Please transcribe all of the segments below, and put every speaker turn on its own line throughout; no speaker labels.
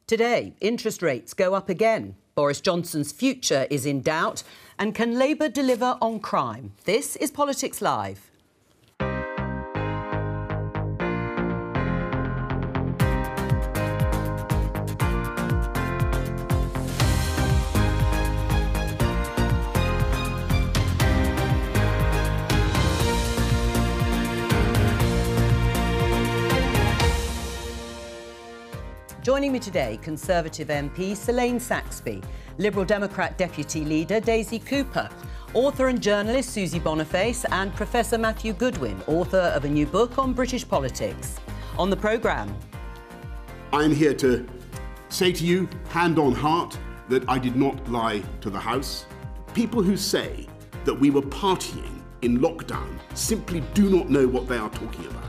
Today, interest rates go up again. Boris Johnson's future is in doubt. And can Labour deliver on crime? This is Politics Live. Joining me today, Conservative MP Selene Saxby, Liberal Democrat Deputy Leader Daisy Cooper, author and journalist Susie Boniface and Professor Matthew Goodwin, author of a new book on British politics. On the programme...
I'm here to say to you, hand on heart, that I did not lie to the House. People who say that we were partying in lockdown simply do not know what they are talking about.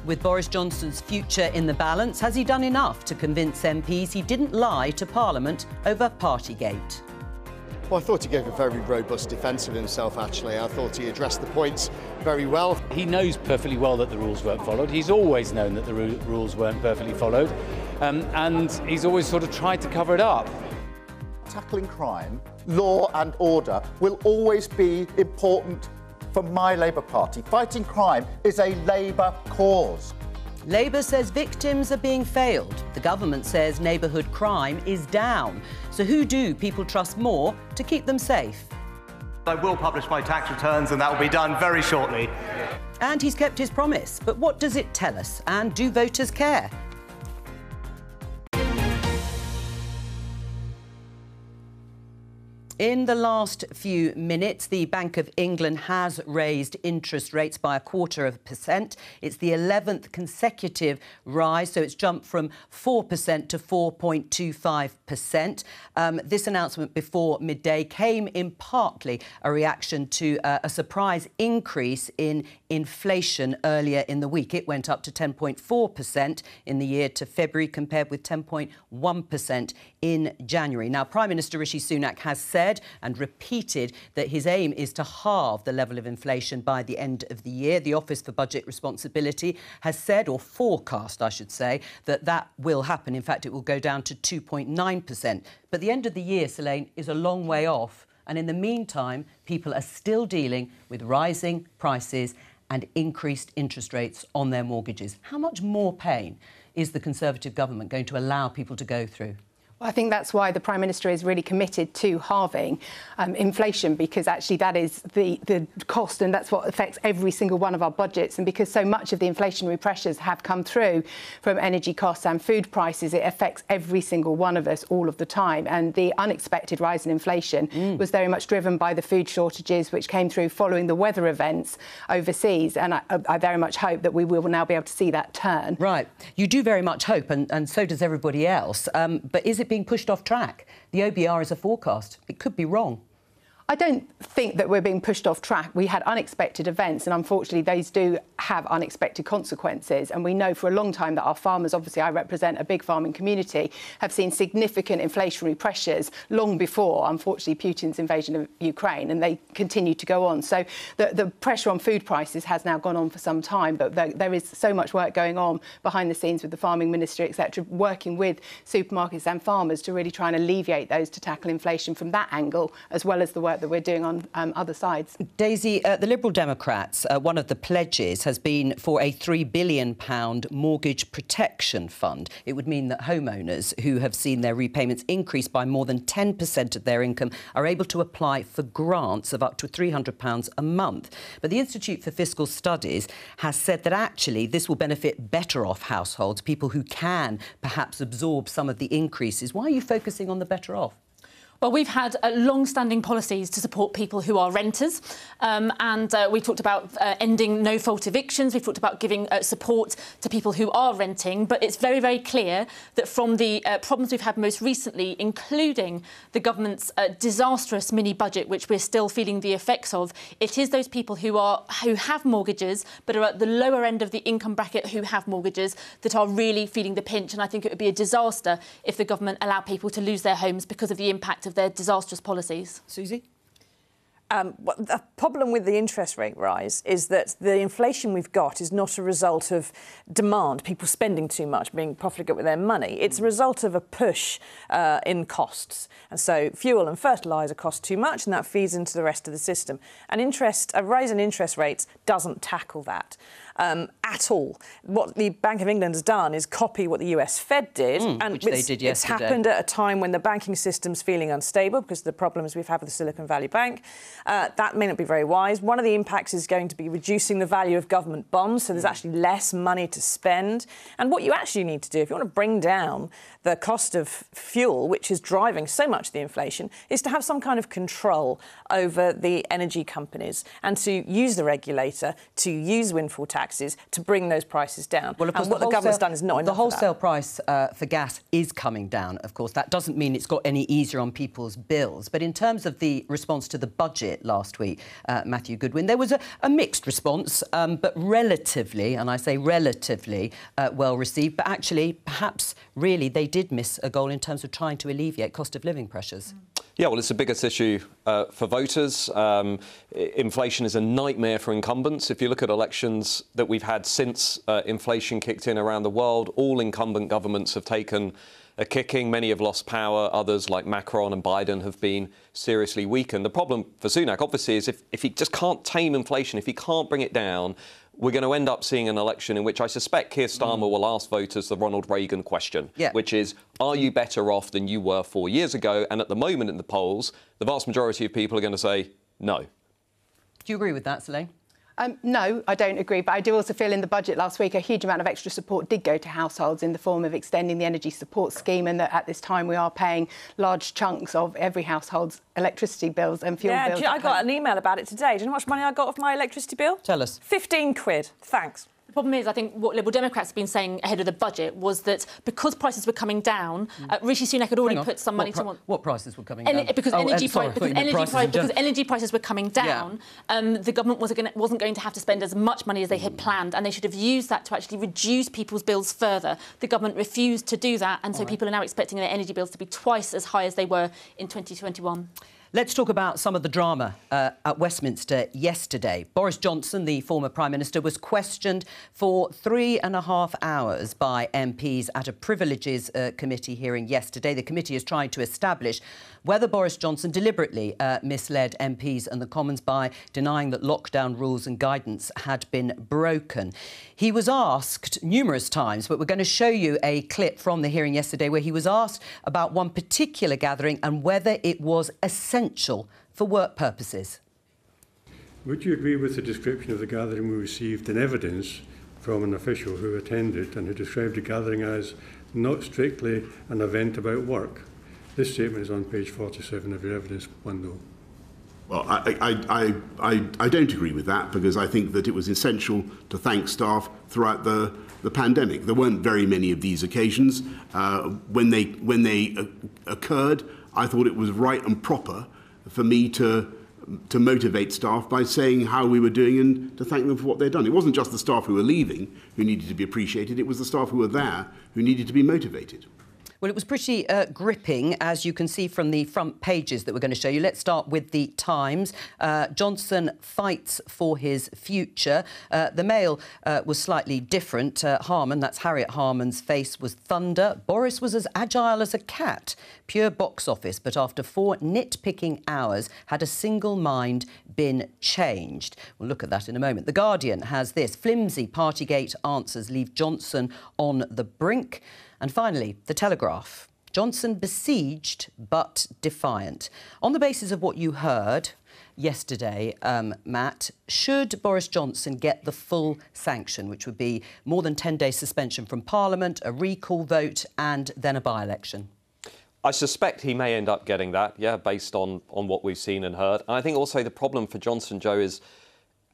With Boris Johnson's future in the balance, has he done enough to convince MPs he didn't lie to Parliament over Partygate?
Well, I thought he gave a very robust defence of himself, actually. I thought he addressed the points very well.
He knows perfectly well that the rules weren't followed. He's always known that the rules weren't perfectly followed. And he's always sort of tried to cover it up.
Tackling crime, law and order will always be important for my Labour Party. Fighting crime is a Labour cause.
Labour says victims are being failed. The government says neighbourhood crime is down. So who do people trust more to keep them safe?
I will publish my tax returns and that will be done very shortly.
And he's kept his promise. But what does it tell us? And do voters care? In the last few minutes, the Bank of England has raised interest rates by 0.25%. It's the 11th consecutive rise, so it's jumped from 4% to 4.25%. This announcement before midday came in partly a reaction to a surprise increase in inflation earlier in the week. It went up to 10.4% in the year to February, compared with 10.1% in January. Now, Prime Minister Rishi Sunak has said and repeated that his aim is to halve the level of inflation by the end of the year. The Office for Budget Responsibility has said, or forecast, I should say, that that will happen. In fact, it will go down to 2.9%. But the end of the year, Selene, is a long way off. And in the meantime, people are still dealing with rising prices and increased interest rates on their mortgages. How much more pain is the Conservative government going to allow people to go through?
I think that's why the Prime Minister is really committed to halving inflation, because actually that is the cost, and that's what affects every single one of our budgets. And because so much of the inflationary pressures have come through from energy costs and food prices, it affects every single one of us all of the time. And the unexpected rise in inflation was very much driven by the food shortages which came through following the weather events overseas. And I very much hope that we will now be able to see that turn.
Right. You do very much hope, and so does everybody else. But is it being pushed off track? The OBR is a forecast. It could be wrong.
I don't think that we're being pushed off track. We had unexpected events, and unfortunately those do have unexpected consequences. And we know for a long time that our farmers, obviously I represent a big farming community, have seen significant inflationary pressures long before, unfortunately, Putin's invasion of Ukraine, and they continue to go on. So the pressure on food prices has now gone on for some time, but there is so much work going on behind the scenes with the farming ministry, etc., working with supermarkets and farmers to really try and alleviate those, to tackle inflation from that angle, as well as the work that we're doing on other sides.
Daisy, the Liberal Democrats, one of the pledges has been for a £3 billion mortgage protection fund. It would mean that homeowners who have seen their repayments increase by more than 10% of their income are able to apply for grants of up to £300 a month. But the Institute for Fiscal Studies has said that actually this will benefit better off households, people who can perhaps absorb some of the increases. Why are you focusing on the better off?
Well, we've had long-standing policies to support people who are renters, and we talked about ending no-fault evictions. We've talked about giving support to people who are renting, but it's very, very clear that from the problems we've had most recently, including the government's disastrous mini-budget, which we're still feeling the effects of, it is those people who have mortgages but are at the lower end of the income bracket who have mortgages that are really feeling the pinch. And I think it would be a disaster if the government allowed people to lose their homes because of the impact of their disastrous policies.
Susie?
The problem with the interest rate rise is that the inflation we've got is not a result of demand, people spending too much, being profligate with their money. It's a result of a push in costs. And so fuel and fertiliser cost too much, and that feeds into the rest of the system. And a rise in interest rates doesn't tackle that. At all. What the Bank of England has done is copy what the US Fed did, and
which they did yesterday.
It's happened at a time when the banking system's feeling unstable because of the problems we've had with the Silicon Valley Bank. That may not be very wise. One of the impacts is going to be reducing the value of government bonds, so there's actually less money to spend. And what you actually need to do, if you want to bring down the cost of fuel, which is driving so much of the inflation, is to have some kind of control over the energy companies and to use the regulator, to use windfall taxes to bring those prices down.
Well, of course,
and what the government's done is not enough.
The wholesale price for gas is coming down, of course. That doesn't mean it's got any easier on people's bills. But in terms of the response to the budget last week, Matthew Goodwin, there was a mixed response, but relatively, and I say relatively, well received. But actually, perhaps, really, they did miss a goal in terms of trying to alleviate cost of living pressures.
Yeah, well, it's the biggest issue for voters. Inflation is a nightmare for incumbents. If you look at elections that we've had since inflation kicked in around the world, all incumbent governments have taken a kicking. Many have lost power. Others, like Macron and Biden, have been seriously weakened. The problem for Sunak, obviously, is if he just can't tame inflation, if he can't bring it down, we're going to end up seeing an election in which I suspect Keir Starmer will ask voters the Ronald Reagan question, which is, are you better off than you were 4 years ago? And at the moment in the polls, the vast majority of people are going to say no.
Do you agree with that, Soleil?
No, I don't agree, but I do also feel in the budget last week a huge amount of extra support did go to households in the form of extending the energy support scheme, and that at this time we are paying large chunks of every household's electricity bills and fuel bills.
Yeah, I got an email about it today. Do you know how much money I got off my electricity bill?
Tell us.
15 quid. Thanks.
The problem is, I think what Liberal Democrats have been saying ahead of the budget was that because prices were coming down, Rishi Sunak had already put some money to...
What prices were coming down?
Because energy prices were coming down, the government wasn't going to have to spend as much money as they had planned, and they should have used that to actually reduce people's bills further. The government refused to do that, and so people are now expecting their energy bills to be twice as high as they were in 2021.
Let's talk about some of the drama at Westminster yesterday. Boris Johnson, the former Prime Minister, was questioned for 3.5 hours by MPs at a Privileges Committee hearing yesterday. The committee is trying to establish whether Boris Johnson deliberately misled MPs and the Commons by denying that lockdown rules and guidance had been broken. He was asked numerous times, but we're going to show you a clip from the hearing yesterday where he was asked about one particular gathering and whether it was essential for work purposes.
Would you agree with the description of the gathering we received in evidence from an official who attended and who described the gathering as not strictly an event about work? This statement is on page 47 of your evidence bundle.
Well, I don't agree with that, because I think that it was essential to thank staff throughout the pandemic. There weren't very many of these occasions. When they occurred, I thought it was right and proper for me to motivate staff by saying how we were doing and to thank them for what they'd done. It wasn't just the staff who were leaving who needed to be appreciated, it was the staff who were there who needed to be motivated.
Well, it was pretty gripping, as you can see from the front pages that we're going to show you. Let's start with the Times. Johnson fights for his future. The Mail was slightly different. Harman, that's Harriet Harman's face was thunder. Boris was as agile as a cat. Pure box office, but after 4 nitpicking hours, had a single mind been changed? We'll look at that in a moment. The Guardian has this. Flimsy Partygate answers leave Johnson on the brink. And finally, The Telegraph. Johnson besieged but defiant. On the basis of what you heard yesterday, Matt, should Boris Johnson get the full sanction, which would be more than 10 days suspension from Parliament, a recall vote and then a by-election?
I suspect he may end up getting that, based on what we've seen and heard. And I think also the problem for Johnson, Joe, is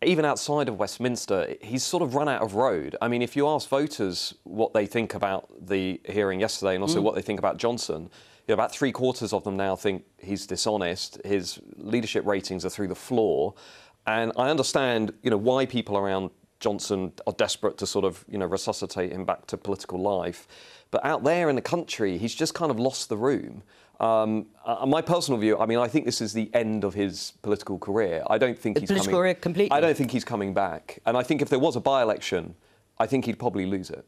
even outside of Westminster, he's sort of run out of road. I mean, if you ask voters what they think about the hearing yesterday and also what they think about Johnson, about 3/4 of them now think he's dishonest. His leadership ratings are through the floor. And I understand, why people around Johnson are desperate to sort of, resuscitate him back to political life. But out there in the country, he's just kind of lost the room. My personal view, I mean, I think this is the end of his political career. I don't think he's
political career completely.
I don't think he's coming back. And I think if there was a by-election, I think he'd probably lose it.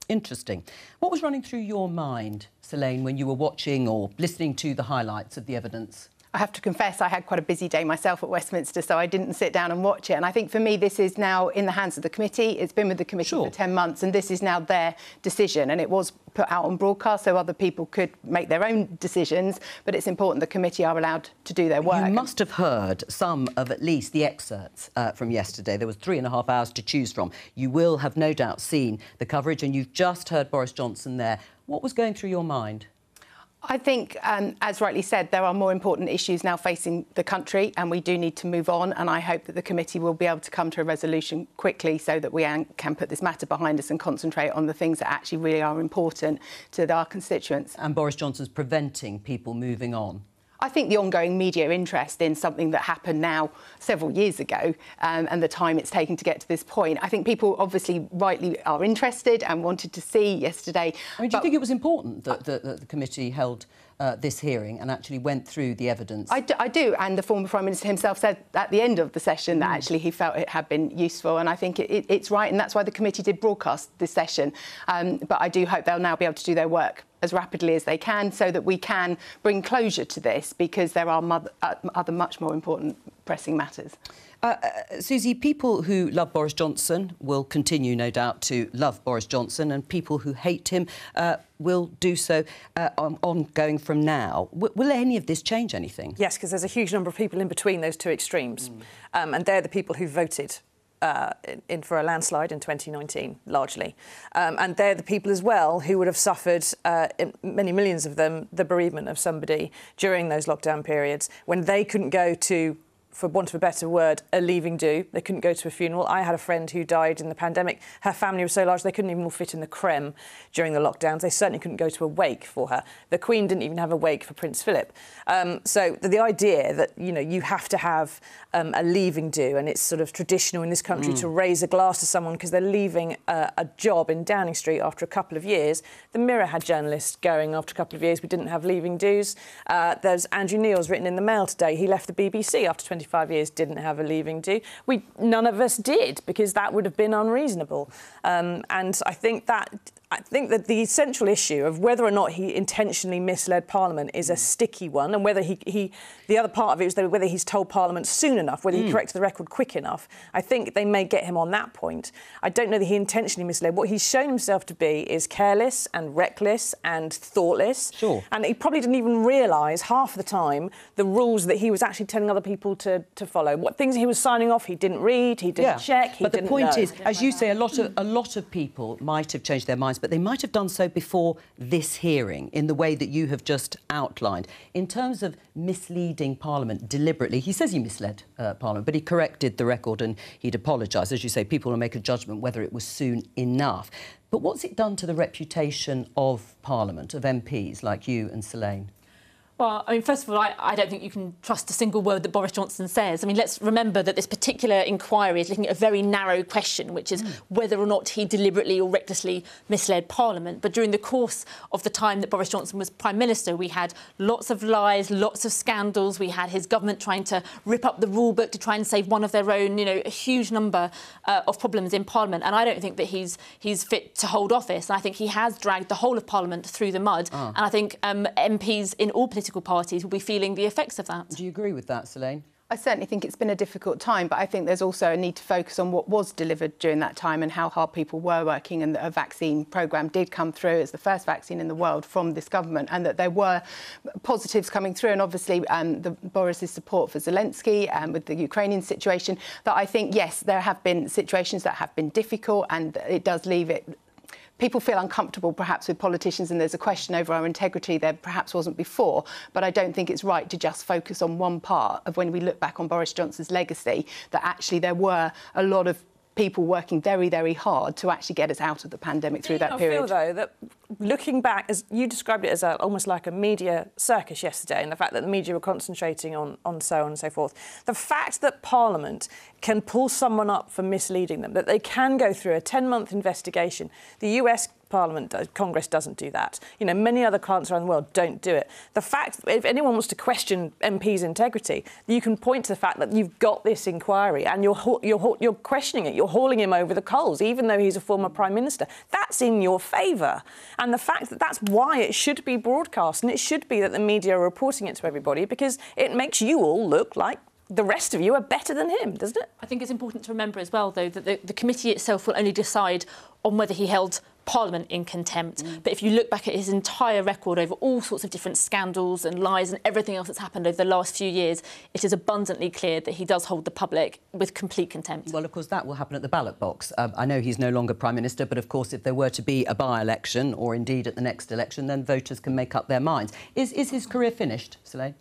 Interesting. What was running through your mind, Selene, when you were watching or listening to the highlights of the evidence?
I have to confess I had quite a busy day myself at Westminster, so I didn't sit down and watch it. And I think for me, this is now in the hands of the committee. It's been with the committee for 10 months, and this is now their decision. And it was put out on broadcast so other people could make their own decisions. But it's important the committee are allowed to do their work.
You must have heard some of at least the excerpts from yesterday. There was 3.5 hours to choose from. You will have no doubt seen the coverage, and you've just heard Boris Johnson there. What was going through your mind?
I think, as rightly said, there are more important issues now facing the country and we do need to move on, and I hope that the committee will be able to come to a resolution quickly so that we can put this matter behind us and concentrate on the things that actually really are important to our constituents.
And Boris Johnson's preventing people moving on.
I think the ongoing media interest in something that happened now several years ago and the time it's taken to get to this point, I think people obviously rightly are interested and wanted to see yesterday.
I mean, do you think it was important that the committee held this hearing and actually went through the evidence?
I do, and the former Prime Minister himself said at the end of the session that actually he felt it had been useful, and I think it's right, and that's why the committee did broadcast this session. But I do hope they'll now be able to do their work as rapidly as they can so that we can bring closure to this, because there are other much more important pressing matters.
Susie, people who love Boris Johnson will continue, no doubt, to love Boris Johnson, and people who hate him will do so ongoing from now. Will any of this change anything?
Yes, because there's a huge number of people in between those two extremes, and they're the people who voted for a landslide in 2019, largely. And they're the people as well who would have suffered, many millions of them, the bereavement of somebody during those lockdown periods when they couldn't go to, for want of a better word, a leaving do. They couldn't go to a funeral. I had a friend who died in the pandemic. Her family was so large they couldn't even all fit in the creme during the lockdowns. They certainly couldn't go to a wake for her. The Queen didn't even have a wake for Prince Philip. So the idea that, you know, you have to have a leaving do, and it's sort of traditional in this country to raise a glass to someone because they're leaving a job in Downing Street after a couple of years. The Mirror had journalists going after a couple of years. We didn't have leaving do's. There's Andrew Neil's written in the Mail today. He left the BBC after 25 years, didn't have a leaving do. None of us did, because that would have been unreasonable. And I think that the central issue of whether or not he intentionally misled Parliament is a sticky one, and whether the other part of it is whether he's told Parliament soon enough, whether he corrected the record quick enough. I think they may get him on that point. I don't know that he intentionally misled. What he's shown himself to be is careless and reckless and thoughtless.
Sure.
And he probably didn't even realise half the time the rules that he was actually telling other people to follow. What things he was signing off, he didn't read, he didn't check, he didn't know.
But the point is, as you say, a lot of people might have changed their minds, but they might have done so before this hearing in the way that you have just outlined. In terms of misleading Parliament deliberately, he says he misled Parliament, but he corrected the record and he'd apologised. As you say, people will make a judgment whether it was soon enough. But what's it done to the reputation of Parliament, of MPs like you and Selene?
Well, I mean, first of all, I don't think you can trust a single word that Boris Johnson says. I mean, let's remember that this particular inquiry is looking at a very narrow question, which is whether or not he deliberately or recklessly misled Parliament. But during the course of the time that Boris Johnson was Prime Minister, we had lots of lies, lots of scandals. We had his government trying to rip up the rule book to try and save one of their own, you know, a huge number of problems in Parliament. And I don't think that he's fit to hold office. And I think he has dragged the whole of Parliament through the mud. And I think MPs in all political parties will be feeling the effects of that.
Do you agree with that, Selene?
I certainly think it's been a difficult time, but I think there's also a need to focus on what was delivered during that time and how hard people were working, and that a vaccine programme did come through as the first vaccine in the world from this government, and that there were positives coming through, and obviously Boris's support for Zelensky and with the Ukrainian situation, that I think, yes, there have been situations that have been difficult, and it does leave it... People feel uncomfortable perhaps with politicians, and there's a question over our integrity there perhaps wasn't before, but I don't think it's right to just focus on one part of when we look back on Boris Johnson's legacy, that actually there were a lot of people working very, very hard to actually get us out of the pandemic through that period.
I feel, though, that looking back, as you described it as almost like a media circus yesterday, and the fact that the media were concentrating on so on and so forth, the fact that Parliament can pull someone up for misleading them, that they can go through a 10-month investigation. The US Parliament, Congress doesn't do that. You know, many other countries around the world don't do it. The fact, if anyone wants to question MPs' integrity, you can point to the fact that you've got this inquiry and you're questioning it. You're hauling him over the coals, even though he's a former Prime Minister. That's in your favour. And the fact that that's why it should be broadcast, and it should be that the media are reporting it to everybody, because it makes you all look like the rest of you are better than him, doesn't it?
I think it's important to remember as well, though, that the committee itself will only decide on whether he held Parliament in contempt. But if you look back at his entire record over all sorts of different scandals and lies and everything else that's happened over the last few years, it is abundantly clear that he does hold the public with complete contempt.
Well, of course, that will happen at the ballot box. I know he's no longer Prime Minister, but of course, if there were to be a by-election or indeed at the next election, then voters can make up their minds. Is his career finished, Soleil?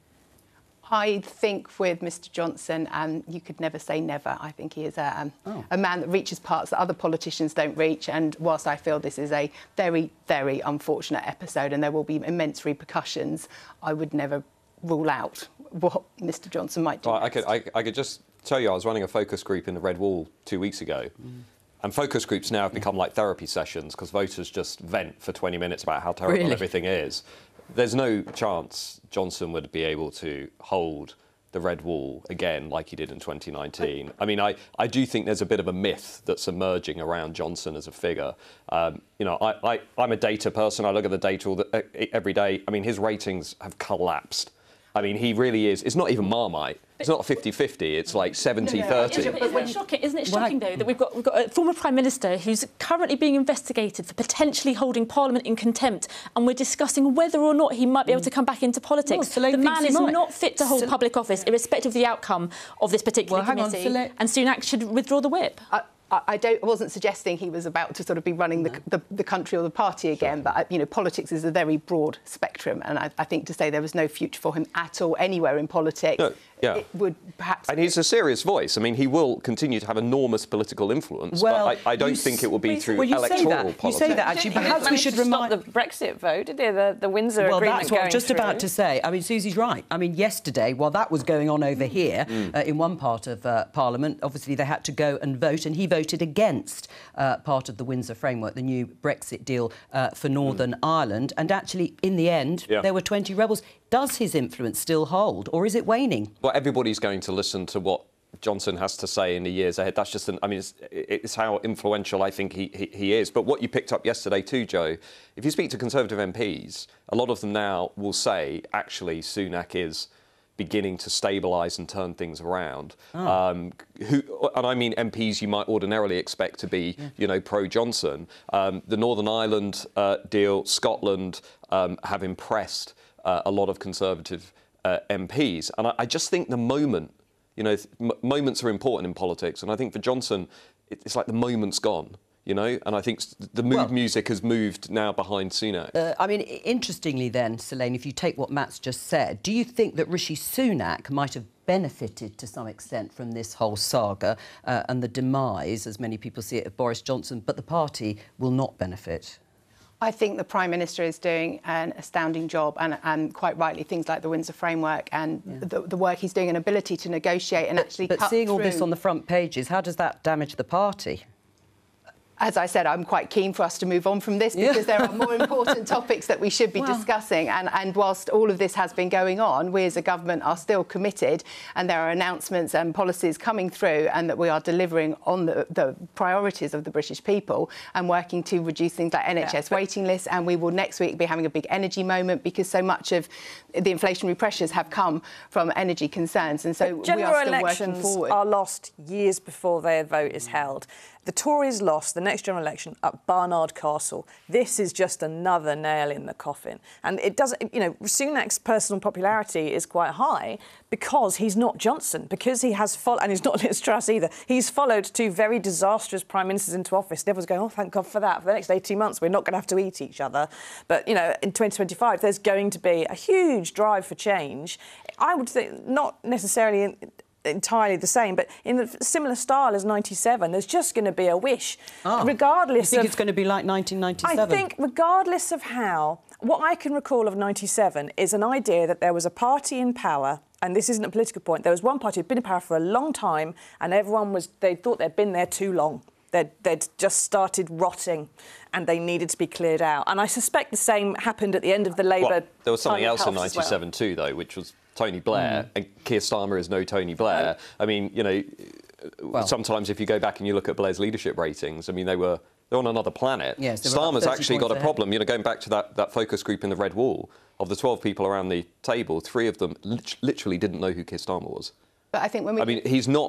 I think with Mr Johnson, you could never say never. I think he is a man that reaches parts that other politicians don't reach. And whilst I feel this is a very, very unfortunate episode and there will be immense repercussions, I would never rule out what Mr Johnson might do.
Well, I could just tell you, I was running a focus group in the Red Wall 2 weeks ago. And focus groups now have become like therapy sessions because voters just vent for 20 minutes about how terrible everything is. There's no chance Johnson would be able to hold the Red Wall again like he did in 2019. I mean, I do think there's a bit of a myth that's emerging around Johnson as a figure. You know, I'm a data person. I look at the data every day. I mean, his ratings have collapsed. I mean, he really is. It's not even Marmite. It's not 50-50. It's like 70-30.
Isn't it shocking, though, that we've got a former Prime Minister who's currently being investigated for potentially holding Parliament in contempt, and we're discussing whether or not he might be able to come back into politics.
Well,
the man is not fit to hold public office, irrespective of the outcome of this particular committee. And Sunak should withdraw the whip.
I wasn't suggesting he was about to sort of be running the country or the party again, but, you know, politics is a very broad spectrum, and I think to say there was no future for him at all anywhere in politics, it would perhaps...
And he's a serious voice. I mean, he will continue to have enormous political influence, but I don't think it will be through electoral politics.
You say that, actually. Perhaps we should remind...
the Brexit vote, did he? The Windsor agreement.
Well, that's what I was just about to say. I mean, Susie's right. I mean, yesterday, while that was going on over here, in one part of Parliament, obviously they had to go and vote, and he voted against part of the Windsor framework, the new Brexit deal for Northern Ireland. And actually, in the end, there were 20 rebels. Does his influence still hold, or is it waning?
Well, everybody's going to listen to what Johnson has to say in the years ahead. That's just, I mean, it's how influential I think he is. But what you picked up yesterday too, Jo, if you speak to Conservative MPs, a lot of them now will say, actually, Sunak is beginning to stabilise and turn things around. And I mean MPs you might ordinarily expect to be, you know, pro-Johnson. The Northern Ireland deal, Scotland have impressed a lot of Conservative MPs. And I just think the moment, you know, moments are important in politics. And I think for Johnson, it's like the moment's gone. You know, and I think the mood music has moved now behind Sunak.
I mean, interestingly then, Selene, if you take what Matt's just said, do you think that Rishi Sunak might have benefited to some extent from this whole saga and the demise, as many people see it, of Boris Johnson, but the party will not benefit?
I think the Prime Minister is doing an astounding job, and quite rightly, things like the Windsor Framework and the work he's doing and ability to negotiate and actually cut through.
But seeing all this on the front pages, how does that damage the party?
As I said, I'm quite keen for us to move on from this because there are more important topics that we should be discussing. And whilst all of this has been going on, we as a government are still committed, and there are announcements and policies coming through, and that we are delivering on the priorities of the British people and working to reduce things like NHS waiting lists. And we will next week be having a big energy moment because so much of the inflationary pressures have come from energy concerns. And so we are still working forward.
Are lost years before their vote is held. The Tories lost the next general election at Barnard Castle. This is just another nail in the coffin. And it doesn't, you know, Sunak's personal popularity is quite high because he's not Johnson, because he has followed, and he's not Liz Truss either. He's followed two very disastrous prime ministers into office. And everyone's going, oh, thank God for that. For the next 18 months, we're not going to have to eat each other. But, you know, in 2025, there's going to be a huge drive for change. I would think not necessarily entirely the same, but in a similar style as 97, there's just going to be a wish, regardless.
You think it's going to be like 1997?
I think, regardless of how, what I can recall of 97 is an idea that there was a party in power, and this isn't a political point. There was one party who'd been in power for a long time, and everyone they thought they'd been there too long. They'd just started rotting and they needed to be cleared out. And I suspect the same happened at the end of the Labour...
Well, there was something else in
Health as well.
97 too, though, which was Tony Blair. And Keir Starmer is no Tony Blair. I mean, you know, sometimes if you go back and you look at Blair's leadership ratings, I mean, they're on another planet.
Yes,
Starmer's actually got a problem. You know, going back to that focus group in the Red Wall, of the 12 people around the table, 3 of them literally didn't know who Keir Starmer was.
But I think when we...
I mean,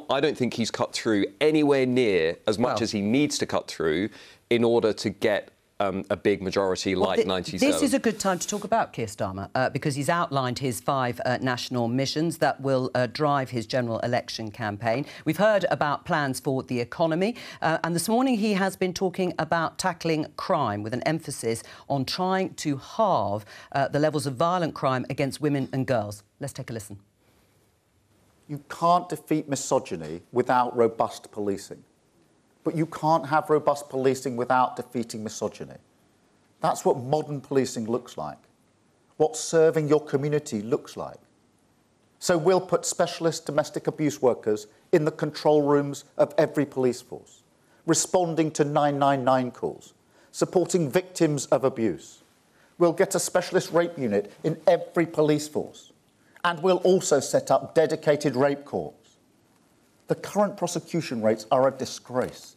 I don't think he's cut through anywhere near as much as he needs to cut through in order to get a big majority like 97.
This is a good time to talk about Keir Starmer because he's outlined his 5 national missions that will drive his general election campaign. We've heard about plans for the economy and this morning he has been talking about tackling crime with an emphasis on trying to halve the levels of violent crime against women and girls. Let's take a listen.
You can't defeat misogyny without robust policing. But you can't have robust policing without defeating misogyny. That's what modern policing looks like, what serving your community looks like. So we'll put specialist domestic abuse workers in the control rooms of every police force, responding to 999 calls, supporting victims of abuse. We'll get a specialist rape unit in every police force. And we'll also set up dedicated rape courts. The current prosecution rates are a disgrace.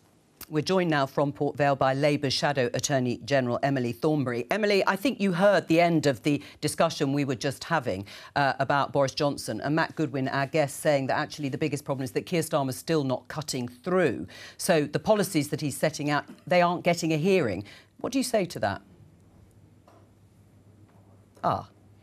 We're joined now from Port Vale by Labour's Shadow Attorney General Emily Thornberry. Emily, I think you heard the end of the discussion we were just having about Boris Johnson and Matt Goodwin, our guest, saying that actually the biggest problem is that Keir Starmer's still not cutting through. So the policies that he's setting out, they aren't getting a hearing. What do you say to that?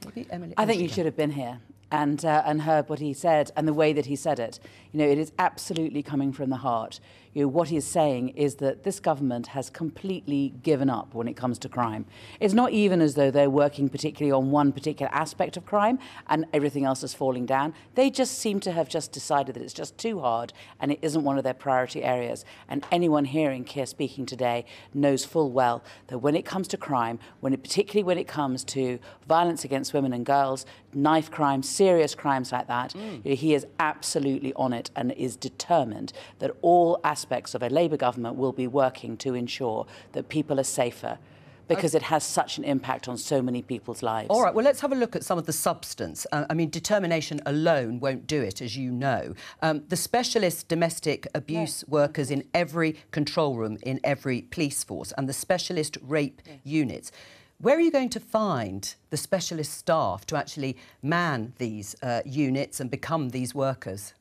Maybe Emily.
I think you should have been here and heard what he said and the way that he said it. You know, it is absolutely coming from the heart. You know, what he is saying is that this government has completely given up when it comes to crime. It's not even as though they're working particularly on one particular aspect of crime and everything else is falling down. They just seem to have just decided that it's just too hard and it isn't one of their priority areas. And anyone hearing Keir speaking today knows full well that when it comes to crime, particularly when it comes to violence against women and girls, knife crimes, serious crimes like that, you know, he is absolutely on it and is determined that all aspects of a Labour government will be working to ensure that people are safer because it has such an impact on so many people's lives.
All right, well, let's have a look at some of the substance. I mean, determination alone won't do it, as you know. The specialist domestic abuse workers in every control room in every police force and the specialist rape units. Where are you going to find the specialist staff to actually man these units and become these workers?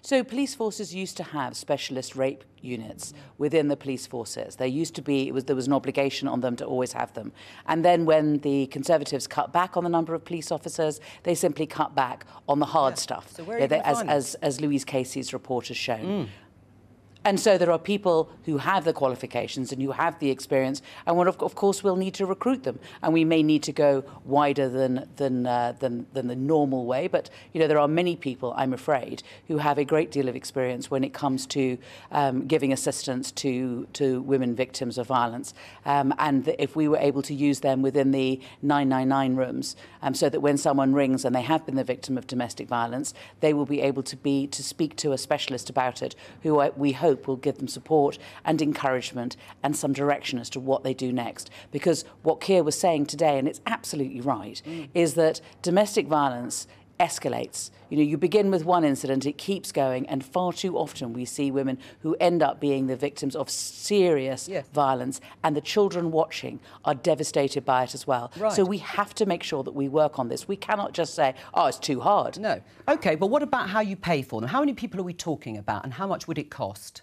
So police forces used to have specialist rape units within the police forces. There used to be, there was an obligation on them to always have them. And then when the Conservatives cut back on the number of police officers, they simply cut back on the hard stuff,
so where are you going to find them?
as Louise Casey's report has shown. And so there are people who have the qualifications and who have the experience, and of course we'll need to recruit them, and we may need to go wider than the normal way. But you know, there are many people, I'm afraid, who have a great deal of experience when it comes to giving assistance to women victims of violence, and if we were able to use them within the 999 rooms, so that when someone rings and they have been the victim of domestic violence, they will be able to speak to a specialist about it, who we hope will give them support and encouragement and some direction as to what they do next. Because what Keir was saying today, and it's absolutely right, is that domestic violence escalates. You know, you begin with one incident, it keeps going, and far too often we see women who end up being the victims of serious violence, and the children watching are devastated by it as well. So we have to make sure that we work on this. We cannot just say, oh, it's too hard.
No. OK, but what about how you pay for them? How many people are we talking about and how much would it cost?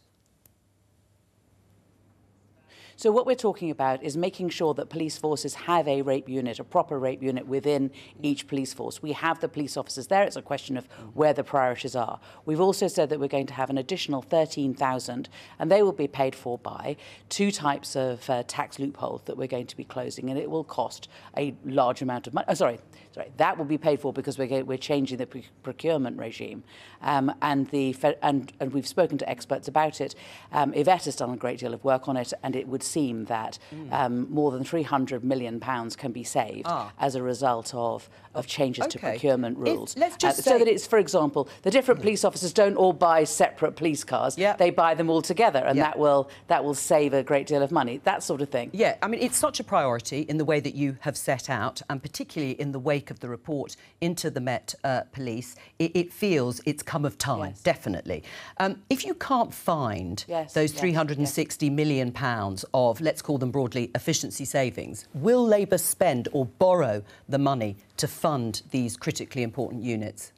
So what we're talking about is making sure that police forces have a rape unit, a proper rape unit within each police force. We have the police officers there. It's a question of where the priorities are. We've also said that we're going to have an additional 13,000, and they will be paid for by 2 types of tax loopholes that we're going to be closing, and it will cost a large amount of money. that will be paid for because we're changing the procurement regime, and we've spoken to experts about it. Yvette has done a great deal of work on it, and it would seem that more than £300 million can be saved as a result of changes to procurement rules.
Let's just
so that it's, for example, the different police officers don't all buy separate police cars. They buy them all together, and that will save a great deal of money. That sort of thing.
Yeah, I mean, it's such a priority in the way that you have set out, and particularly in the wake of the report into the Met Police, it feels it's come of time, definitely. If you can't find those £360 million of, let's call them broadly, efficiency savings, will Labour spend or borrow the money to fund these critically important units?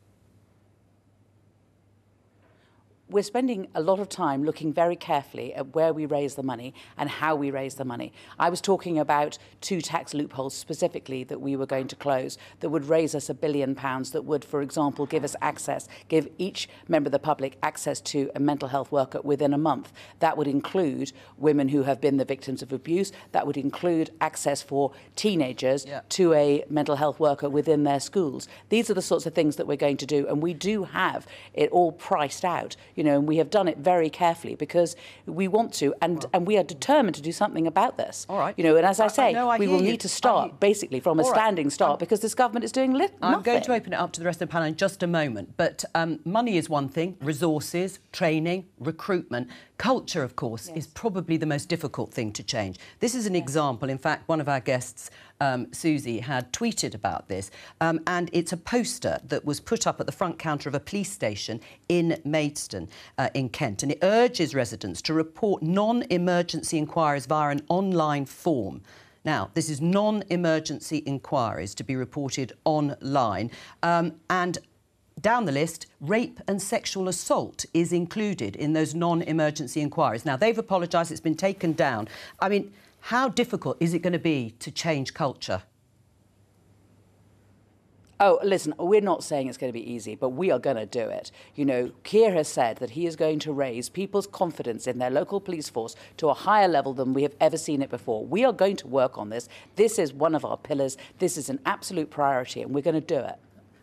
We're spending a lot of time looking very carefully at where we raise the money and how we raise the money. I was talking about 2 tax loopholes specifically that we were going to close that would raise us £1 billion, that would, for example, give each member of the public access to a mental health worker within a month. That would include women who have been the victims of abuse. That would include access for teenagers to a mental health worker within their schools. These are the sorts of things that we're going to do, and we do have it all priced out. And we have done it very carefully because we want to, and we are determined to do something about this.
All right.
And as I say, we will need to start basically from a standing start because this government is doing nothing.
I'm going to open it up to the rest of the panel in just a moment, but money is one thing, resources, training, recruitment. Culture, of course, is probably the most difficult thing to change. This is an example. In fact, one of our guests, Susie, had tweeted about this, and it's a poster that was put up at the front counter of a police station in Maidstone in Kent, and it urges residents to report non-emergency inquiries via an online form. Now, this is non-emergency inquiries to be reported online, and down the list, rape and sexual assault is included in those non-emergency inquiries. Now, they've apologised, it's been taken down. I mean, how difficult is it going to be to change culture?
Oh, listen, we're not saying it's going to be easy, but we are going to do it. Keir has said that he is going to raise people's confidence in their local police force to a higher level than we have ever seen it before. We are going to work on this. This is one of our pillars. This is an absolute priority, and we're going to do it.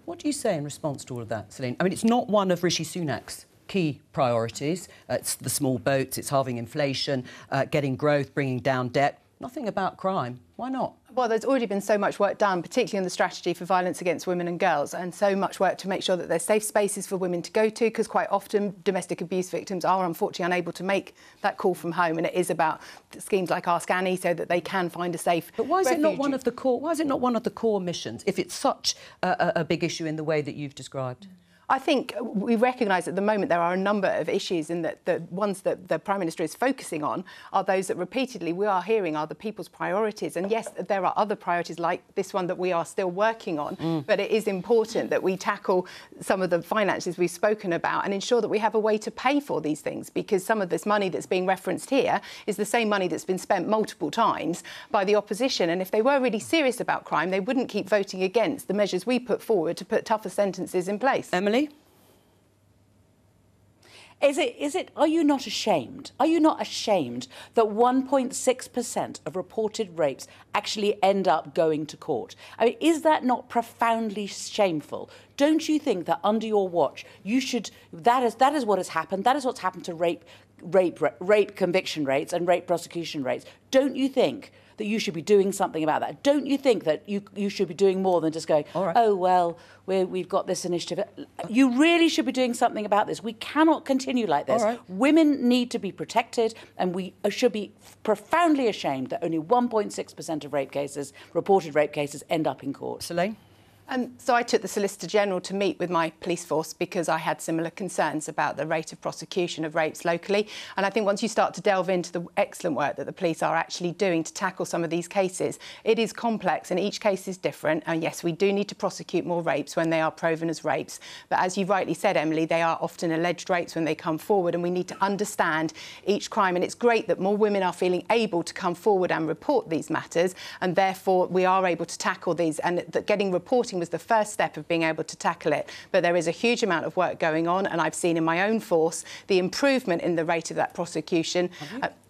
What do you say in response to all of that, Celine? I mean, it's not one of Rishi Sunak's key priorities. It's the small boats, it's halving inflation, getting growth, bringing down debt. Nothing about crime. Why not?
Well, there's already been so much work done, particularly on the strategy for violence against women and girls, and so much work to make sure that there's safe spaces for women to go to, because quite often domestic abuse victims are unfortunately unable to make that call from home, and it is about schemes like Ask Annie so that they can find a safe
But why is
refuge.
it not one of the core? Why is it not one of the core missions if it's such a big issue in the way that you've described?
I think we recognise at the moment there are a number of issues, and that the ones that the Prime Minister is focusing on are those that repeatedly we are hearing are the people's priorities. And yes, there are other priorities like this one that we are still working on, but it is important that we tackle some of the finances we've spoken about and ensure that we have a way to pay for these things, because some of this money that's being referenced here is the same money that's been spent multiple times by the opposition. And if they were really serious about crime, they wouldn't keep voting against the measures we put forward to put tougher sentences in place.
Emily?
Are you not ashamed? Are you not ashamed that 1.6% of reported rapes actually end up going to court? I mean, is that not profoundly shameful? Don't you think that under your watch, that is what has happened. That is what's happened to rape conviction rates and rape prosecution rates. Don't you think that you should be doing something about that? Don't you think that you should be doing more than just going, oh, well, we've got this initiative? You really should be doing something about this. We cannot continue like this. Women need to be protected, and we should be profoundly ashamed that only 1.6% of reported rape cases, end up in court.
Celine?
So I took the Solicitor General to meet with my police force because I had similar concerns about the rate of prosecution of rapes locally. And I think once you start to delve into the excellent work that the police are actually doing to tackle some of these cases, it is complex and each case is different. And yes, we do need to prosecute more rapes when they are proven as rapes. But as you rightly said, Emily, they are often alleged rapes when they come forward, and we need to understand each crime. And it's great that more women are feeling able to come forward and report these matters, and therefore we are able to tackle these, and that getting reporting was the first step of being able to tackle it. But there is a huge amount of work going on, and I've seen in my own force the improvement in the rate of that prosecution.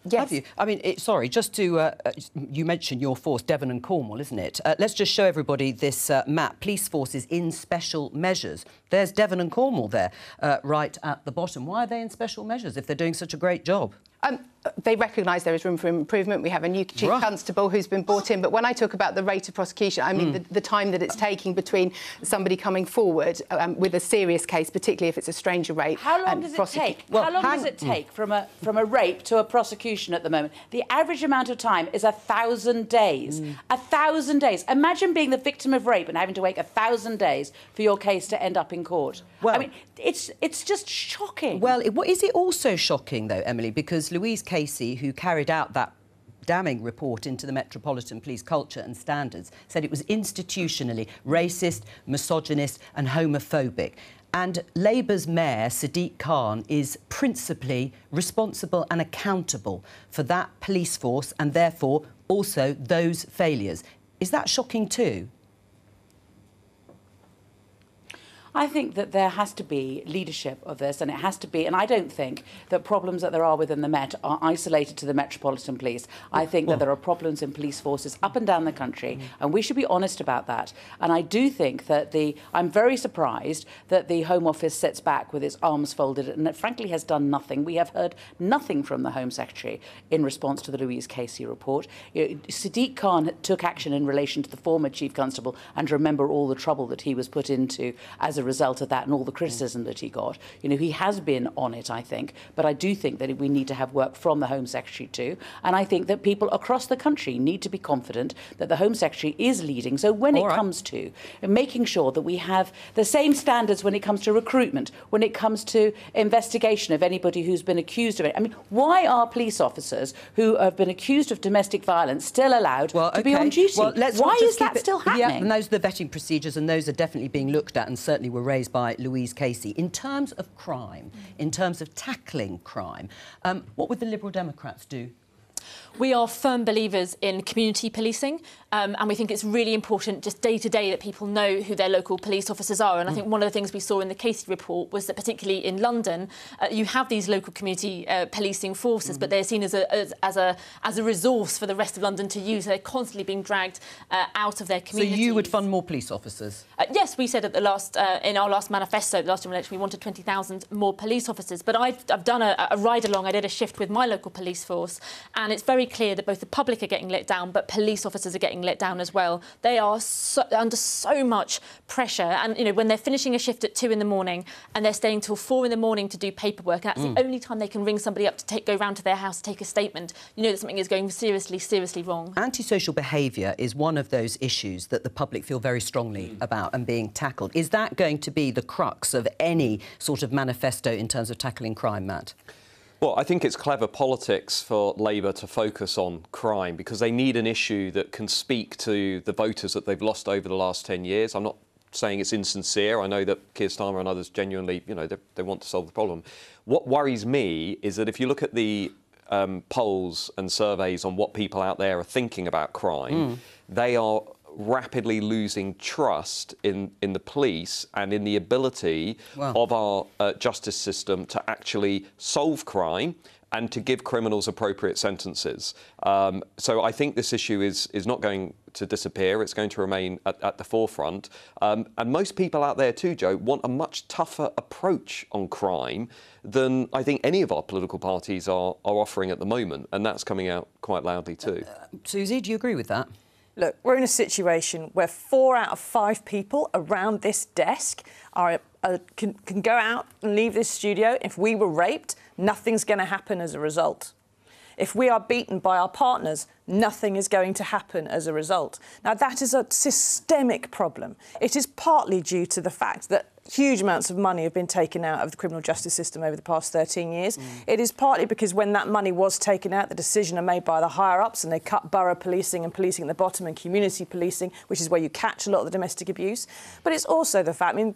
Yes.
Have you? I mean, sorry, just to... you mentioned your force, Devon and Cornwall, isn't it? Let's just show everybody this map. Police forces in special measures. There's Devon and Cornwall there, right at the bottom. Why are they in special measures if they're doing such a great job?
They recognise there is room for improvement. We have a new chief constable who's been brought in. But when I talk about the rate of prosecution, I mean the time that it's taking between somebody coming forward with a serious case, particularly if it's a stranger rape.
How long does it take? Well, how long does it take from a rape to a prosecution at the moment? The average amount of time is 1,000 days. 1,000 days. Imagine being the victim of rape and having to wait 1,000 days for your case to end up in court. Well, I mean, it's just shocking.
Well, is it also shocking, though, Emily, because Louise Casey, who carried out that damning report into the Metropolitan Police culture and standards, said it was institutionally racist, misogynist and homophobic. And Labour's Mayor, Sadiq Khan, is principally responsible and accountable for that police force and, therefore, also those failures. Is that shocking too?
I think that there has to be leadership of this, and it has to be, and I don't think that problems that there are within the Met are isolated to the Metropolitan Police. I think that there are problems in police forces up and down the country, and we should be honest about that. And I do think that I'm very surprised that the Home Office sits back with its arms folded and it frankly has done nothing. We have heard nothing from the Home Secretary in response to the Louise Casey report. Sadiq Khan took action in relation to the former Chief Constable, and remember all the trouble that he was put into as a result of that and all the criticism that he got. You know, he has been on it, I think, but I do think that we need to have work from the Home Secretary too, and I think that people across the country need to be confident that the Home Secretary is leading. So when it comes to making sure that we have the same standards when it comes to recruitment, when it comes to investigation of anybody who's been accused of it. I mean, why are police officers who have been accused of domestic violence still allowed to be on duty?
Well,
why is that still happening?
Yeah, and those are the vetting procedures, and those are definitely being looked at and certainly were raised by Louise Casey. In terms of crime, in terms of tackling crime, what would the Liberal Democrats do?
We are firm believers in community policing, and we think it's really important just day to day that people know who their local police officers are. And I think one of the things we saw in the Casey report was that particularly in London, you have these local community policing forces, but they're seen as a resource for the rest of London to use. They're constantly being dragged out of their communities.
So you would fund more police officers?
Yes, we said at the last in our last manifesto, the last general election, we wanted 20,000 more police officers. But I've done a ride along. I did a shift with my local police force, and it's very clear that both the public are getting let down, but police officers are getting let down as well. They are under so much pressure, and you know, when they're finishing a shift at 2 in the morning and they're staying till 4 in the morning to do paperwork, and that's the only time they can ring somebody up to go round to their house to take a statement, you know that something is going seriously wrong.
Antisocial behaviour is one of those issues that the public feel very strongly about and being tackled. Is that going to be the crux of any sort of manifesto in terms of tackling crime, Matt?
Well, I think it's clever politics for Labour to focus on crime because they need an issue that can speak to the voters that they've lost over the last 10 years. I'm not saying it's insincere. I know that Keir Starmer and others genuinely, you know, they want to solve the problem. What worries me is that if you look at the polls and surveys on what people out there are thinking about crime, they are rapidly losing trust in the police and in the ability of our justice system to actually solve crime and to give criminals appropriate sentences. So I think this issue is not going to disappear. It's going to remain at the forefront. And most people out there too, Jo, want a much tougher approach on crime than I think any of our political parties are offering at the moment. And that's coming out quite loudly too.
Susie, do you agree with that?
Look, we're in a situation where 4 out of 5 people around this desk can go out and leave this studio. If we were raped, nothing's going to happen as a result. If we are beaten by our partners, nothing is going to happen as a result. Now, that is a systemic problem. It is partly due to the fact that huge amounts of money have been taken out of the criminal justice system over the past 13 years. It is partly because when that money was taken out, the decision are made by the higher-ups and they cut borough policing and policing at the bottom and community policing, which is where you catch a lot of the domestic abuse. But it's also the fact, I mean,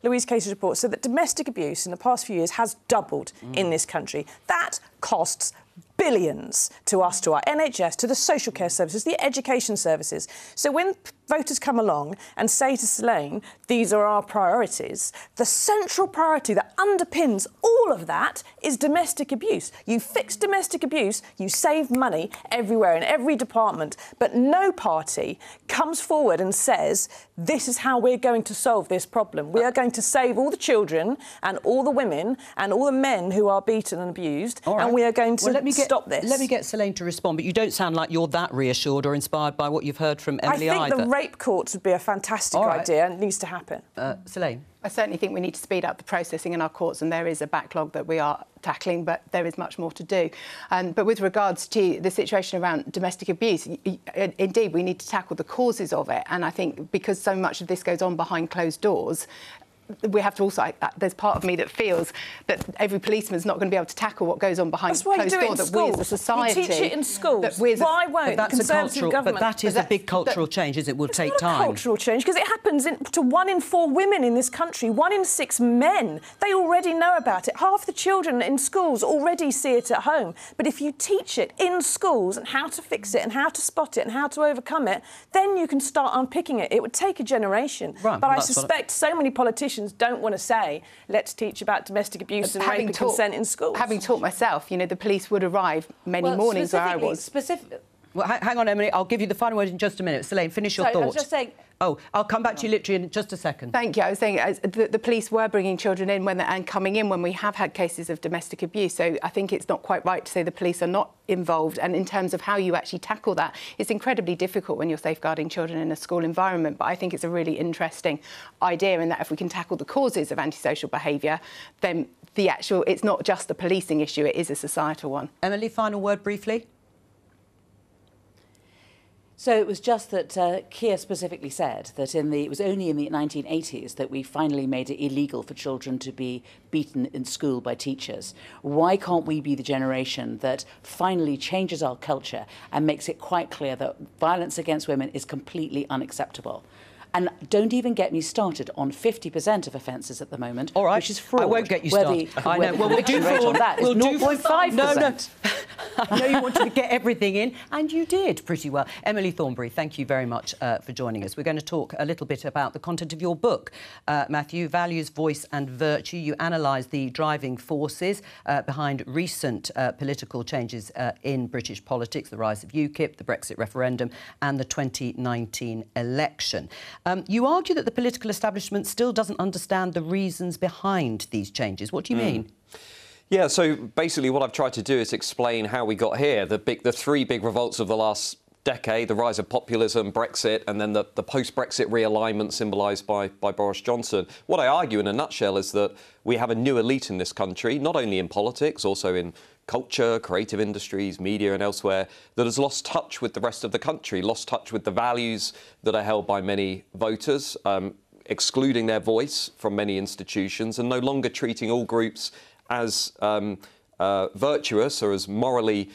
Louise Casey's report said that domestic abuse in the past few years has doubled in this country. That costs billions to us, to our NHS, to the social care services, the education services. So when voters come along and say to Selene, these are our priorities, the central priority that underpins all of that is domestic abuse. You fix domestic abuse, you save money everywhere in every department, but no party comes forward and says, this is how we're going to solve this problem. We are going to save all the children and all the women and all the men who are beaten and abused, and we are going to stop this.
Let me get Selene to respond, but you don't sound like you're that reassured or inspired by what you've heard from Emily either.
I think the rape courts would be a fantastic idea and it needs to happen.
Selene?
I certainly think we need to speed up the processing in our courts, and there is a backlog that we are tackling, but there is much more to do. But with regards to the situation around domestic abuse, indeed, we need to tackle the causes of it. And I think because so much of this goes on behind closed doors, we have to also, there's part of me that feels that every policeman's not going to be able to tackle what goes on behind closed doors, that we as a society...
You teach it in schools. Why won't the Conservative government...
But that is a big cultural change, is it? Will take time.
It's not a cultural change, because it happens to 1 in 4 women in this country, 1 in 6 men. They already know about it. Half the children in schools already see it at home. But if you teach it in schools and how to fix it and how to spot it and how to overcome it, then you can start unpicking it. It would take a generation.
Right,
but I suspect so many politicians don't want to say, let's teach about domestic abuse and rape and consent in schools.
Having taught myself, you know, the police would arrive many mornings where I was.
Well, hang on, Emily. I'll give you the final word in just a minute. Selene, finish your thought.
I was just saying...
Oh, I'll come back to you literally in just a second.
Thank you. I was saying the police were bringing children in and coming in when we have had cases of domestic abuse. So I think it's not quite right to say the police are not involved. And in terms of how you actually tackle that, it's incredibly difficult when you're safeguarding children in a school environment. But I think it's a really interesting idea in that if we can tackle the causes of antisocial behaviour, then it's not just a policing issue, it is a societal one.
Emily, final word briefly.
So it was just that Keir specifically said that it was only in the 1980s that we finally made it illegal for children to be beaten in school by teachers. Why can't we be the generation that finally changes our culture and makes it quite clear that violence against women is completely unacceptable? And don't even get me started on 50% of offences at the moment,
all right,
which is fraud.
I won't get you started.
I know. Well, we'll do fraud on that. We'll do 0.5%.
No. I know you wanted to get everything in, and you did pretty well. Emily Thornberry, thank you very much for joining us. We're going to talk a little bit about the content of your book, Matthew, Values, Voice and Virtue. You analyse the driving forces behind recent political changes in British politics, the rise of UKIP, the Brexit referendum and the 2019 election. You argue that the political establishment still doesn't understand the reasons behind these changes. What do you mean?
Yeah, so basically what I've tried to do is explain how we got here. The 3 big revolts of the last decade, the rise of populism, Brexit, and then the post-Brexit realignment symbolised by Boris Johnson. What I argue in a nutshell is that we have a new elite in this country, not only in politics, also in culture, creative industries, media and elsewhere, that has lost touch with the rest of the country, lost touch with the values that are held by many voters, excluding their voice from many institutions and no longer treating all groups as virtuous or as morally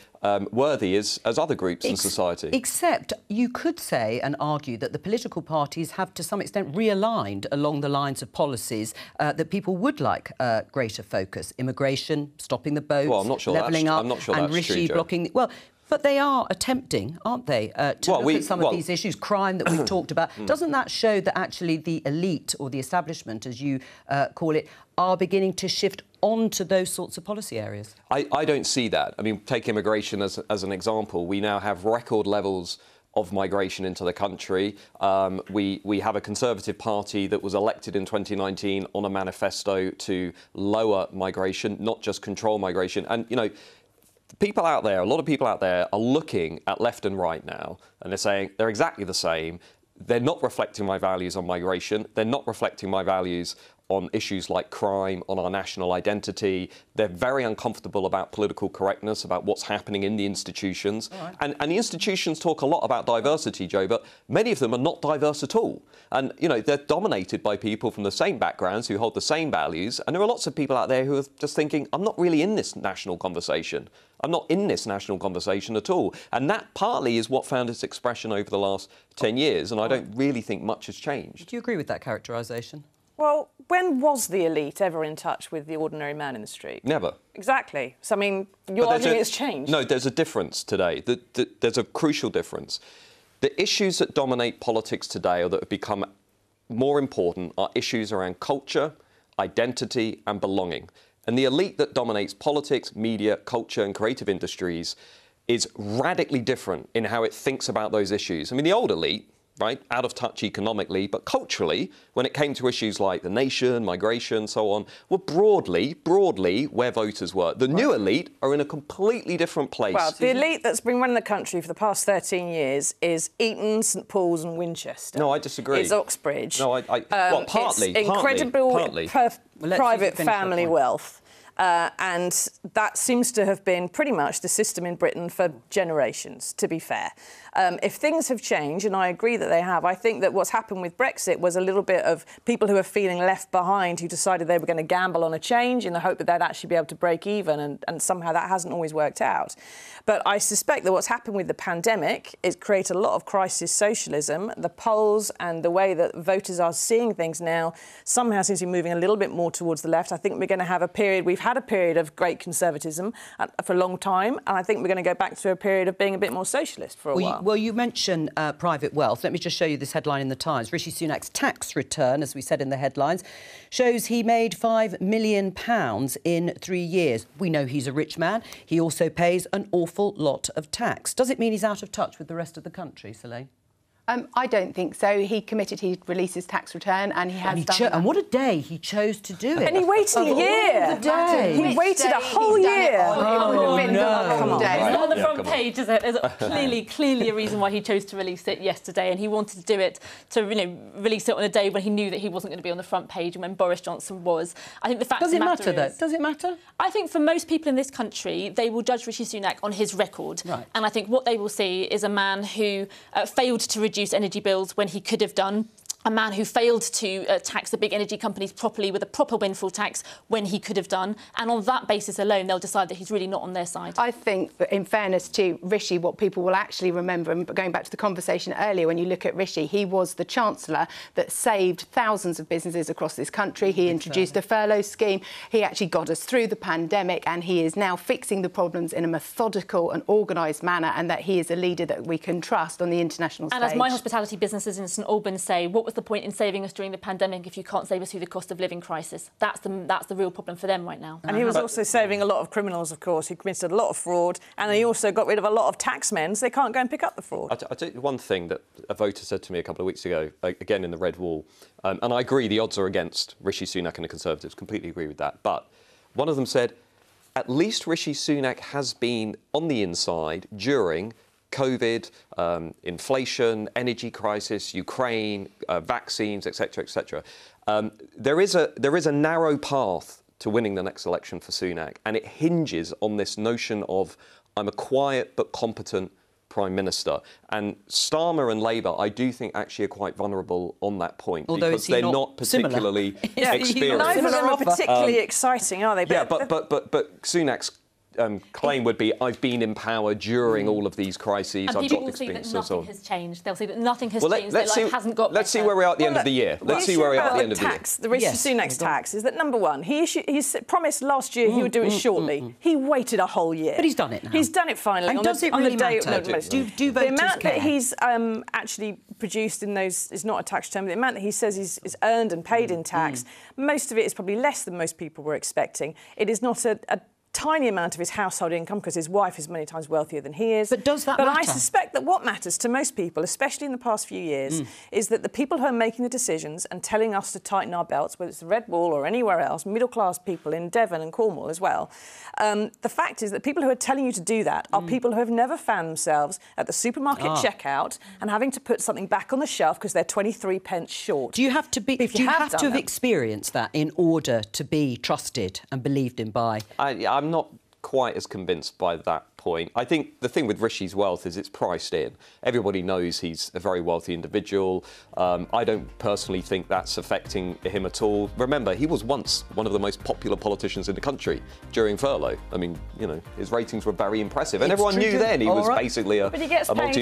worthy as other groups in society.
Except you could say and argue that the political parties have to some extent realigned along the lines of policies that people would like greater focus. Immigration, stopping the boats,
well, I'm not sure
levelling up,
I'm not sure
and
that's
Rishi
true,
blocking... Well, but they are attempting, aren't they, to look at some of these issues, crime that we've talked about. Doesn't that show that actually the elite or the establishment, as you call it, are beginning to shift onto those sorts of policy areas?
I don't see that. I mean, take immigration as an example. We now have record levels of migration into the country. We have a Conservative Party that was elected in 2019 on a manifesto to lower migration, not just control migration. And, you know, people out there, a lot of people out there are looking at left and right now, and they're saying they're exactly the same. They're not reflecting my values on migration. They're not reflecting my values on issues like crime, on our national identity. They're very uncomfortable about political correctness, about what's happening in the institutions. Right. And the institutions talk a lot about diversity, Jo, but many of them are not diverse at all. And, you know, they're dominated by people from the same backgrounds who hold the same values. And there are lots of people out there who are just thinking, I'm not really in this national conversation. I'm not in this national conversation at all. And that partly is what found its expression over the last 10 years. And I don't really think much has changed.
Do you agree with that characterisation?
Well, when was the elite ever in touch with the ordinary man in the street?
Never.
Exactly. So, I mean, you're arguing it's changed.
No, there's a difference today. There's a crucial difference. The issues that dominate politics today, or that have become more important, are issues around culture, identity and belonging. And the elite that dominates politics, media, culture and creative industries is radically different in how it thinks about those issues. I mean, the old elite, right, out of touch economically, but culturally, when it came to issues like the nation, migration, so on, were broadly where voters were. The new elite are in a completely different place.
Well, the elite that's been running the country for the past 13 years is Eton, St Paul's and Winchester.
No, I disagree.
It's Oxbridge.
No, well, partly.
It's incredible private family wealth. And that seems to have been pretty much the system in Britain for generations, to be fair. If things have changed, and I agree that they have, I think that what's happened with Brexit was a little bit of people who are feeling left behind, who decided they were going to gamble on a change in the hope that they'd actually be able to break even, and somehow that hasn't always worked out. But I suspect that what's happened with the pandemic is create a lot of crisis socialism. The polls and the way that voters are seeing things now somehow seems to be moving a little bit more towards the left. I think we're going to have a period, we've had a period of great conservatism for a long time, and I think we're going to go back to a period of being a bit more socialist for a while.
Well, you mentioned private wealth. Let me just show you this headline in the Times. Rishi Sunak's tax return, as we said in the headlines, shows he made £5 million in 3 years. We know he's a rich man. He also pays an awful lot of tax. Does it mean he's out of touch with the rest of the country, Soleil?
I don't think so. He committed he'd release his tax return, and he has done that.
And what a day he chose to do it.
And he waited a year. He waited a whole year.
Oh, no.
Come on.
It's not on the front page, is it? There's clearly a reason why he chose to release it yesterday, and he wanted to do it to, release it on a day when he knew that he wasn't going to be on the front page and when Boris Johnson was. I think the fact of the matter is...
Does it matter?
I think for most people in this country, they will judge Rishi Sunak on his record.
Right.
And I think what they will see is a man who failed to reduce energy bills when he could have done. A man who failed to tax the big energy companies properly with a proper windfall tax when he could have done. And on that basis alone, they'll decide that he's really not on their side.
I think that, in fairness to Rishi, what people will actually remember, and going back to the conversation earlier, when you look at Rishi, he was the Chancellor that saved thousands of businesses across this country. He introduced a furlough scheme. He actually got us through the pandemic, and he is now fixing the problems in a methodical and organised manner, and that he is a leader that we can trust on the international stage.
And as my hospitality businesses in St Albans say, what was the point in saving us during the pandemic if you can't save us through the cost of living crisis? That's the real problem for them right now.
And he was also saving a lot of criminals, of course. He committed a lot of fraud, and he also got rid of a lot of taxmen, so they can't go and pick up the fraud.
I'll tell you one thing that a voter said to me a couple of weeks ago, again in the Red Wall, and I agree the odds are against Rishi Sunak and the Conservatives, completely agree with that, but one of them said, at least Rishi Sunak has been on the inside during COVID, inflation, energy crisis, Ukraine, vaccines, etc., etc. There is a narrow path to winning the next election for Sunak, and it hinges on this notion of I'm a quiet but competent Prime Minister. And Starmer and Labour, I do think, actually are quite vulnerable on that point.
Although
because they're not particularly experienced.
Neither of them are particularly exciting, are they?
Yeah, but Sunak's claim would be, I've been in power during all of these crises.
And
I've
people
got
will see that
experience.
nothing has changed. They'll see that nothing has changed. Their life hasn't got better.
Let's see where we are at the end of the year. Let's see where we are at the end of the year.
The Rishi Sunak's tax is that, number one, he's promised last year he would do it shortly. He waited a whole year.
But he's done it now.
He's done it finally.
And does it really matter? Do voters
the amount
care?
that he's actually produced in those is not a tax return, but the amount that he says is earned and paid in tax, most of it is probably less than most people were expecting. It is not a tiny amount of his household income because his wife is many times wealthier than he is.
But does that
matter?
But
I suspect that what matters to most people, especially in the past few years, is that the people who are making the decisions and telling us to tighten our belts, whether it's the Red Wall or anywhere else, middle-class people in Devon and Cornwall as well, the fact is that people who are telling you to do that are people who have never found themselves at the supermarket checkout and having to put something back on the shelf because they're 23 pence short.
Do you have to have experienced that in order to be trusted and believed in by?
I'm not quite as convinced by that point. I think the thing with Rishi's wealth is it's priced in. Everybody knows he's a very wealthy individual. I don't personally think that's affecting him at all. Remember, he was once one of the most popular politicians in the country during furlough. I mean, you know, his ratings were very impressive, and everyone knew then he was basically a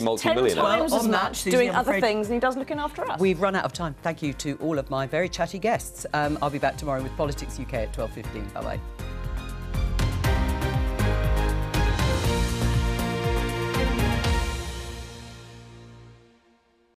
multi-millionaire.
Times as much doing other things than he does looking after us.
We've run out of time. Thank you to all of my very chatty guests. I'll be back tomorrow with Politics UK at 12:15. Bye-bye.